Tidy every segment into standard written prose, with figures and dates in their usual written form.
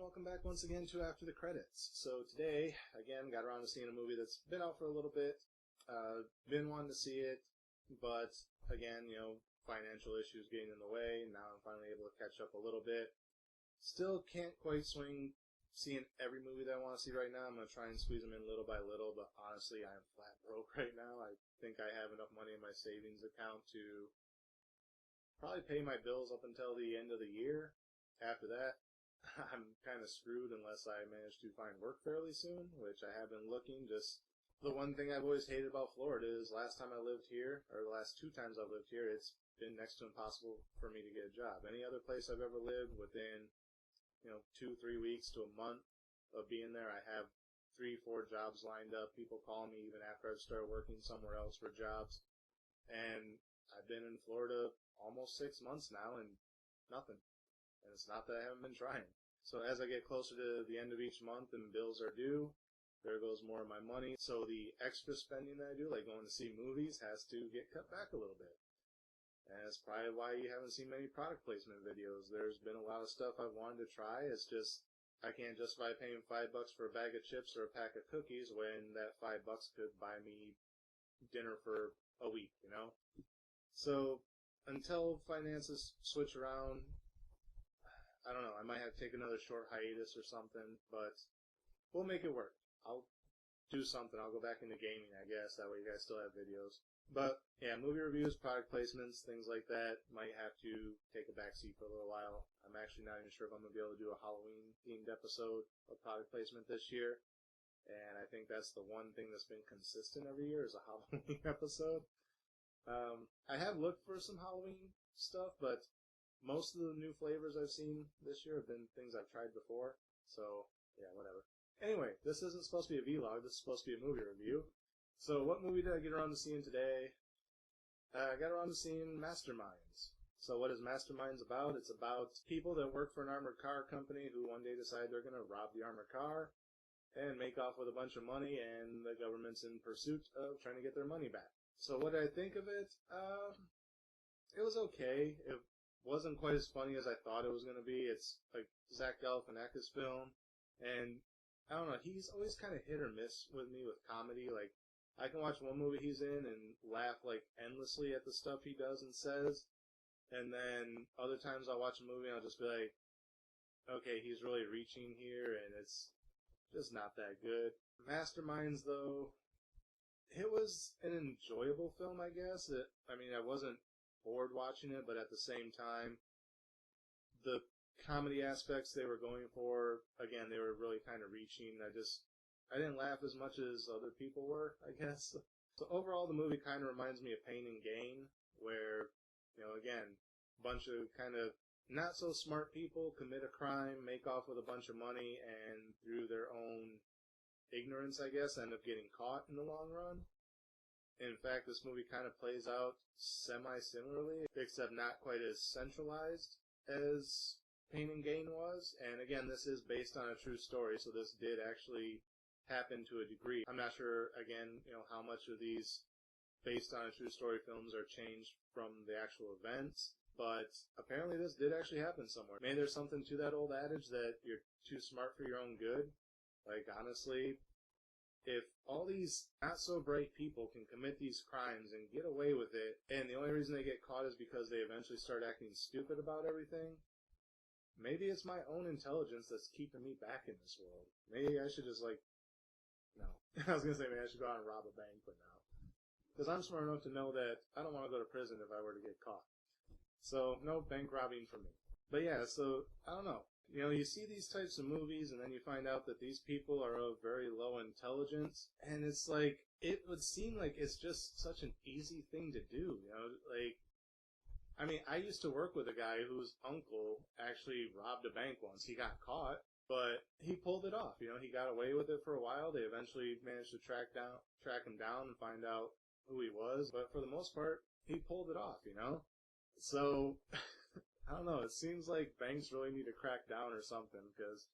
welcome back once again to After the Credits. So today, again, got around to seeing a movie that's been out for a little bit. Been wanting to see it, but again, financial issues getting in the way. Now I'm finally able to catch up a little bit. Still can't quite swing seeing every movie that I want to see right now. I'm going to try and squeeze them in little by little, but honestly, I'm flat broke right now. I think I have enough money in my savings account to probably pay my bills up until the end of the year. After that, I'm kind of screwed unless I manage to find work fairly soon, which I have been looking. Just the one thing I've always hated about Florida is last time I lived here, or the last 2 times I've lived here, it's been next to impossible for me to get a job. Any other place I've ever lived, within 2-3 weeks to a month of being there, I have 3-4 jobs lined up. People call me even after I've started working somewhere else for jobs. And I've been in Florida almost 6 months now and nothing. And it's not that I haven't been trying. So as I get closer to the end of each month and bills are due, there goes more of my money. So the extra spending that I do, like going to see movies, has to get cut back a little bit. And that's probably why you haven't seen many product placement videos. There's been a lot of stuff I've wanted to try. It's just, I can't justify paying $5 for a bag of chips or a pack of cookies when that $5 could buy me dinner for a week, So until finances switch around, I don't know, I might have to take another short hiatus or something, but we'll make it work. I'll do something. I'll go back into gaming, I guess. That way you guys still have videos. But, yeah, movie reviews, product placements, things like that might have to take a backseat for a little while. I'm actually not even sure if I'm going to be able to do a Halloween-themed episode of product placement this year. And I think that's the one thing that's been consistent every year is a Halloween episode. I have looked for some Halloween stuff, but most of the new flavors I've seen this year have been things I've tried before, so, yeah, whatever. Anyway, this isn't supposed to be a vlog, this is supposed to be a movie review. So, what movie did I get around to seeing today? I got around to seeing Masterminds. So, what is Masterminds about? It's about people that work for an armored car company who one day decide they're going to rob the armored car and make off with a bunch of money, and the government's in pursuit of trying to get their money back. So, what did I think of it? It was okay. It wasn't quite as funny as I thought it was going to be. It's like Zach Galifianakis film, and I don't know, he's always kind of hit or miss with me with comedy. Like, I can watch one movie he's in and laugh like endlessly at the stuff he does and says, and then other times I'll watch a movie and I'll just be like, okay, he's really reaching here, and it's just not that good. Masterminds, though, it was an enjoyable film, I guess. I wasn't bored watching it, but at the same time, the comedy aspects they were going for, again, they were really kind of reaching. I didn't laugh as much as other people were, I guess. So overall, the movie kind of reminds me of Pain and Gain, where, again, a bunch of kind of not so smart people commit a crime, make off with a bunch of money, and through their own ignorance, I guess, end up getting caught in the long run. In fact, this movie kind of plays out semi-similarly, except not quite as centralized as Pain and Gain was. And again, this is based on a true story, so this did actually happen to a degree. I'm not sure, again, how much of these based on a true story films are changed from the actual events, but apparently this did actually happen somewhere. Maybe there's something to that old adage that you're too smart for your own good. Like, honestly, if all these not-so-bright people can commit these crimes and get away with it, and the only reason they get caught is because they eventually start acting stupid about everything, maybe it's my own intelligence that's keeping me back in this world. Maybe I should just, no. I was going to say maybe I should go out and rob a bank, but no. Because I'm smart enough to know that I don't want to go to prison if I were to get caught. So, no bank robbing for me. But yeah, so, I don't know. You see these types of movies, and then you find out that these people are of very low intelligence, and it's like, it would seem like it's just such an easy thing to do, I used to work with a guy whose uncle actually robbed a bank once. He got caught, but he pulled it off, he got away with it for a while. They eventually managed to track him down and find out who he was, but for the most part, he pulled it off, So, I don't know, it seems like banks really need to crack down or something, because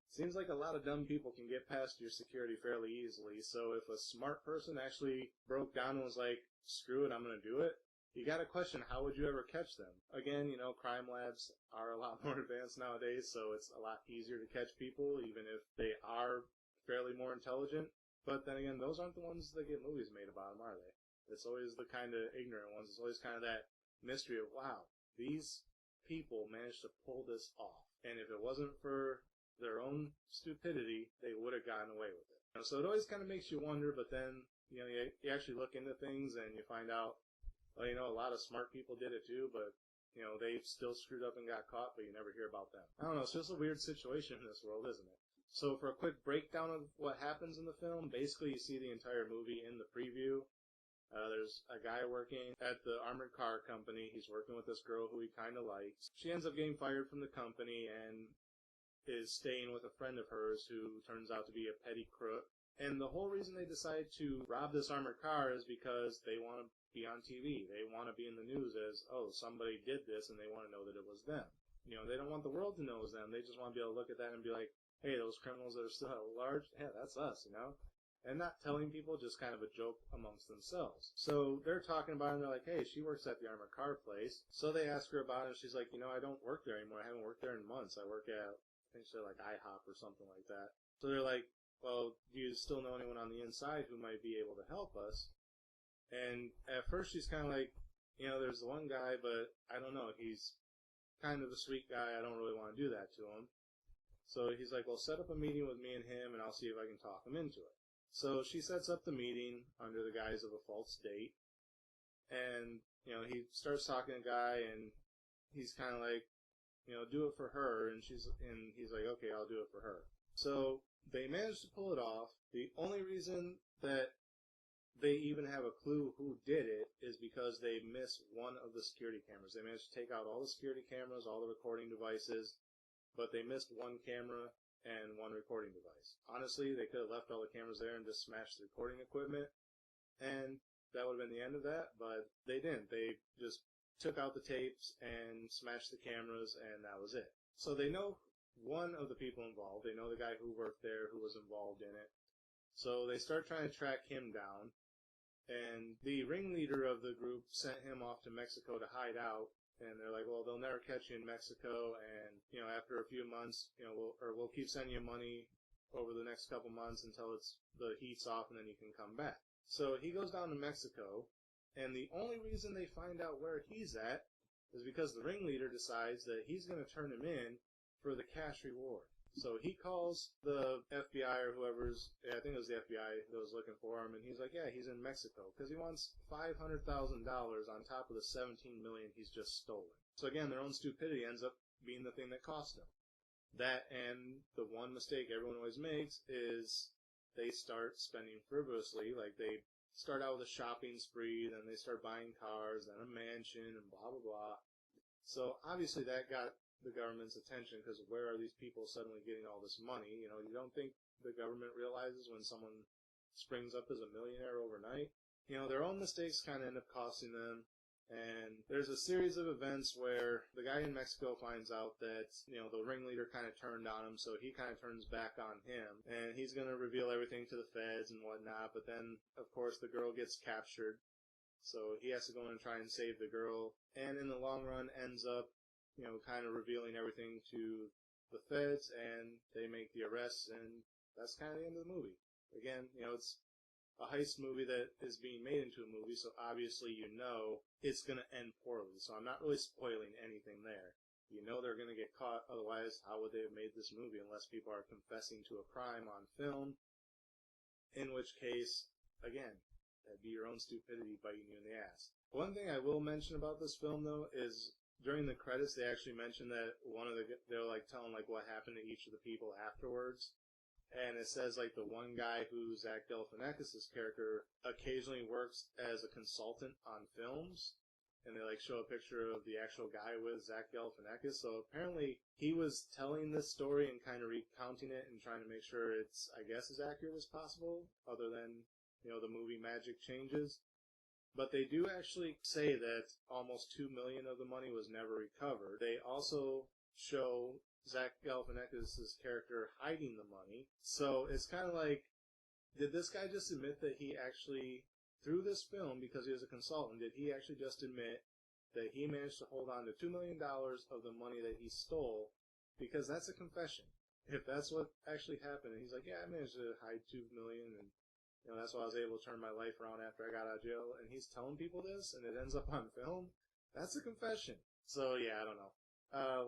it seems like a lot of dumb people can get past your security fairly easily. So if a smart person actually broke down and was like, screw it, I'm going to do it, you gotta question, how would you ever catch them? Again, you know, crime labs are a lot more advanced nowadays, so it's a lot easier to catch people, even if they are fairly more intelligent. But then again, those aren't the ones that get movies made about them, are they? It's always the kind of ignorant ones. It's always kind of that mystery of, wow, these people managed to pull this off. And if it wasn't for their own stupidity, they would have gotten away with it. You know, so it always kind of makes you wonder, but then, you know, you actually look into things and you find out, well, you know, a lot of smart people did it too, but, you know, they still screwed up and got caught, but you never hear about them. I don't know, it's just a weird situation in this world, isn't it? So for a quick breakdown of what happens in the film, basically you see the entire movie in the preview. There's a guy working at the armored car company. He's working with this girl who he kind of likes. She ends up getting fired from the company and is staying with a friend of hers who turns out to be a petty crook. And the whole reason they decide to rob this armored car is because they want to be on TV. They want to be in the news as, oh, somebody did this, and they want to know that it was them. You know, they don't want the world to know it was them. They just want to be able to look at that and be like, hey, those criminals that are still at large, yeah, that's us, you know? And not telling people, just kind of a joke amongst themselves. So they're talking about it, and they're like, hey, she works at the armored car place. So they ask her about it, and she's like, you know, I don't work there anymore. I haven't worked there in months. I work at, I think she said, like, IHOP or something like that. So they're like, well, do you still know anyone on the inside who might be able to help us? And at first she's kind of like, you know, there's the one guy, but I don't know. He's kind of a sweet guy. I don't really want to do that to him. So he's like, well, set up a meeting with me and him, and I'll see if I can talk him into it. So she sets up the meeting under the guise of a false date. And, you know, he starts talking to the guy, and he's kind of like, you know, do it for her. And he's like, okay, I'll do it for her. So they managed to pull it off. The only reason that they even have a clue who did it is because they missed one of the security cameras. They managed to take out all the security cameras, all the recording devices, but they missed one camera and one recording device. Honestly, they could have left all the cameras there and just smashed the recording equipment, and that would have been the end of that, but they didn't. They just took out the tapes and smashed the cameras, and that was it. So they know one of the people involved. They know the guy who worked there, who was involved in it. So they start trying to track him down. And the ringleader of the group sent him off to Mexico to hide out. And they're like, well, they'll never catch you in Mexico. And, you know, after a few months, you know, we'll keep sending you money over the next couple months until the heat's off, and then you can come back. So he goes down to Mexico. And the only reason they find out where he's at is because the ringleader decides that he's going to turn him in for the cash reward. So he calls the FBI or whoever's, I think it was the FBI that was looking for him, and he's like, yeah, he's in Mexico, because he wants $500,000 on top of the $17 million he's just stolen. So again, their own stupidity ends up being the thing that cost them. That, and the one mistake everyone always makes is they start spending frivolously, like they start out with a shopping spree, then they start buying cars, then a mansion, and blah, blah, blah. So obviously that got the government's attention, because where are these people suddenly getting all this money? You know, you don't think the government realizes when someone springs up as a millionaire overnight? You know, their own mistakes kind of end up costing them. And there's a series of events where the guy in Mexico finds out that, you know, the ringleader kind of turned on him, so he kind of turns back on him. And he's going to reveal everything to the feds and whatnot, but then, of course, the girl gets captured. So he has to go in and try and save the girl. And in the long run ends up, you know, kind of revealing everything to the feds, and they make the arrests, and that's kind of the end of the movie. Again, you know, it's a heist movie that is being made into a movie, so obviously you know it's going to end poorly. So I'm not really spoiling anything there. You know they're going to get caught, otherwise how would they have made this movie unless people are confessing to a crime on film? In which case, again, that'd be your own stupidity biting you in the ass. One thing I will mention about this film, though, is during the credits, they actually mentioned that they're like telling like what happened to each of the people afterwards. And it says like the one guy who Zach Galifianakis' character occasionally works as a consultant on films. And they like show a picture of the actual guy with Zach Galifianakis. So apparently he was telling this story and kind of recounting it and trying to make sure it's, I guess, as accurate as possible, other than, you know, the movie magic changes. But they do actually say that almost $2 million of the money was never recovered. They also show Zach Galifianakis' character hiding the money. So it's kind of like, did this guy just admit that he actually through this film, because he was a consultant, did he actually just admit that he managed to hold on to $2 million of the money that he stole, because that's a confession. If that's what actually happened, and he's like, yeah, I managed to hide $2 million, and that's why I was able to turn my life around after I got out of jail, and he's telling people this, and it ends up on film, that's a confession. So, yeah, I don't know.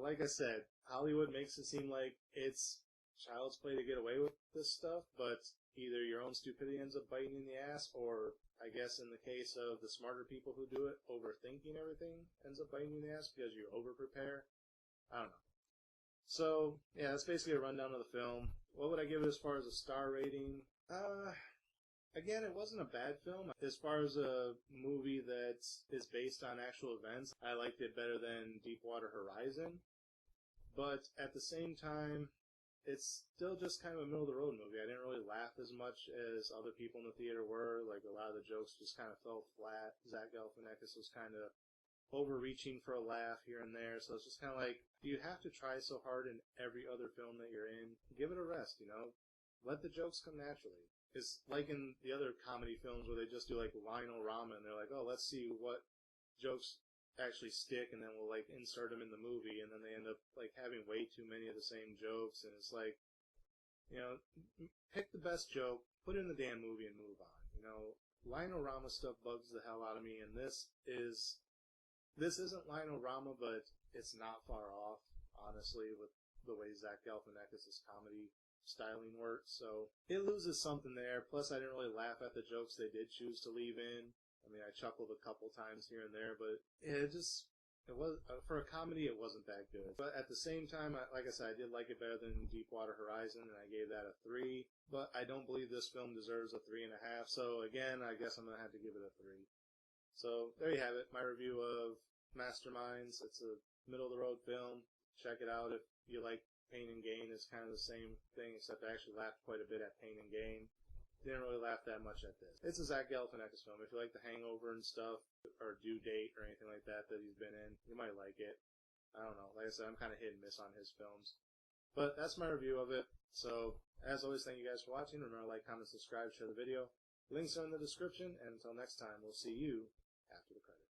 Like I said, Hollywood makes it seem like it's child's play to get away with this stuff, but either your own stupidity ends up biting you in the ass, or I guess in the case of the smarter people who do it, overthinking everything ends up biting you in the ass because you over-prepare. I don't know. So, yeah, that's basically a rundown of the film. What would I give it as far as a star rating? Again, it wasn't a bad film. As far as a movie that is based on actual events, I liked it better than Deepwater Horizon. But at the same time, it's still just kind of a middle-of-the-road movie. I didn't really laugh as much as other people in the theater were. Like, a lot of the jokes just kind of fell flat. Zach Galifianakis was kind of overreaching for a laugh here and there. So it's just kind of like, do you have to try so hard in every other film that you're in? Give it a rest, Let the jokes come naturally. It's like in the other comedy films where they just do like line-o-rama, and they're like, oh, let's see what jokes actually stick, and then we'll like insert them in the movie, and then they end up like having way too many of the same jokes, and it's like, pick the best joke, put it in the damn movie, and move on. Line-o-rama stuff bugs the hell out of me, and this isn't line-o-rama, but it's not far off, honestly, with the way Zach Galifianakis' comedy styling works, so it loses something there. Plus, I didn't really laugh at the jokes they did choose to leave in. I mean, I chuckled a couple times here and there, but it was for a comedy, it wasn't that good. But at the same time, like I said, I did like it better than Deepwater Horizon, and I gave that a 3. But I don't believe this film deserves a 3.5. So again, I guess I'm gonna have to give it a 3. So there you have it, my review of Masterminds. It's a middle-of-the-road film. Check it out if you like Pain and Gain. Is kind of the same thing, except I actually laughed quite a bit at Pain and Gain. Didn't really laugh that much at this. It's a Zach Galifianakis film. If you like The Hangover and stuff, or Due Date, or anything like that he's been in, you might like it. I don't know. Like I said, I'm kind of hit and miss on his films. But that's my review of it. So, as always, thank you guys for watching. Remember to like, comment, subscribe, share the video. Links are in the description, and until next time, we'll see you after the credits.